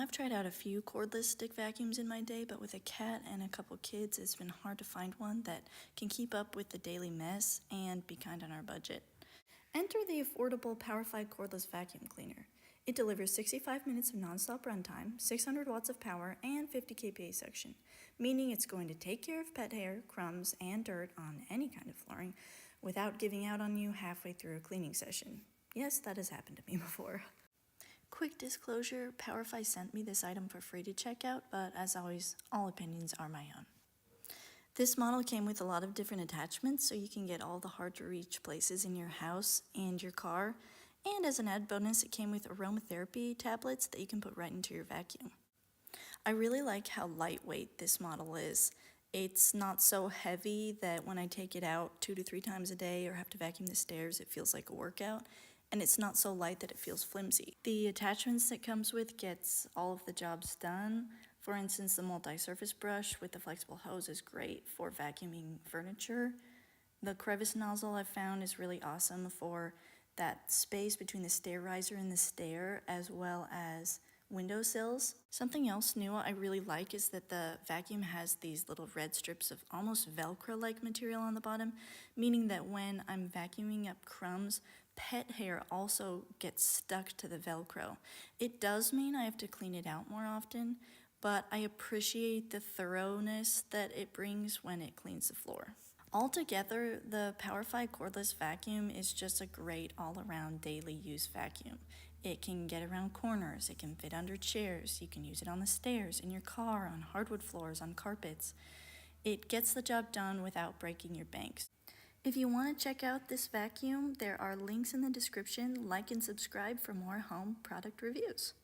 I've tried out a few cordless stick vacuums in my day, but with a cat and a couple kids, it's been hard to find one that can keep up with the daily mess and be kind on our budget. Enter the affordable Powerffy Cordless Vacuum Cleaner. It delivers 65 minutes of nonstop runtime, 600 watts of power, and 50 kPa suction, meaning it's going to take care of pet hair, crumbs, and dirt on any kind of flooring without giving out on you halfway through a cleaning session. Yes, that has happened to me before. Quick disclosure, Powerffy sent me this item for free to check out, but as always, all opinions are my own. This model came with a lot of different attachments, so you can get all the hard-to-reach places in your house and your car, and as an added bonus, it came with aromatherapy tablets that you can put right into your vacuum. I really like how lightweight this model is. It's not so heavy that when I take it out 2 to 3 times a day or have to vacuum the stairs, it feels like a workout. And it's not so light that it feels flimsy. The attachments that comes with gets all of the jobs done. For instance, the multi-surface brush with the flexible hose is great for vacuuming furniture. The crevice nozzle I've found is really awesome for that space between the stair riser and the stair, as well as windowsills. Something else new I really like is that the vacuum has these little red strips of almost Velcro-like material on the bottom, meaning that when I'm vacuuming up crumbs, pet hair also gets stuck to the Velcro. It does mean I have to clean it out more often, but I appreciate the thoroughness that it brings when it cleans the floor. Altogether, the Powerffy Cordless Vacuum is just a great all-around daily use vacuum. It can get around corners, it can fit under chairs, you can use it on the stairs, in your car, on hardwood floors, on carpets. It gets the job done without breaking your banks. If you want to check out this vacuum, there are links in the description. Like and subscribe for more home product reviews.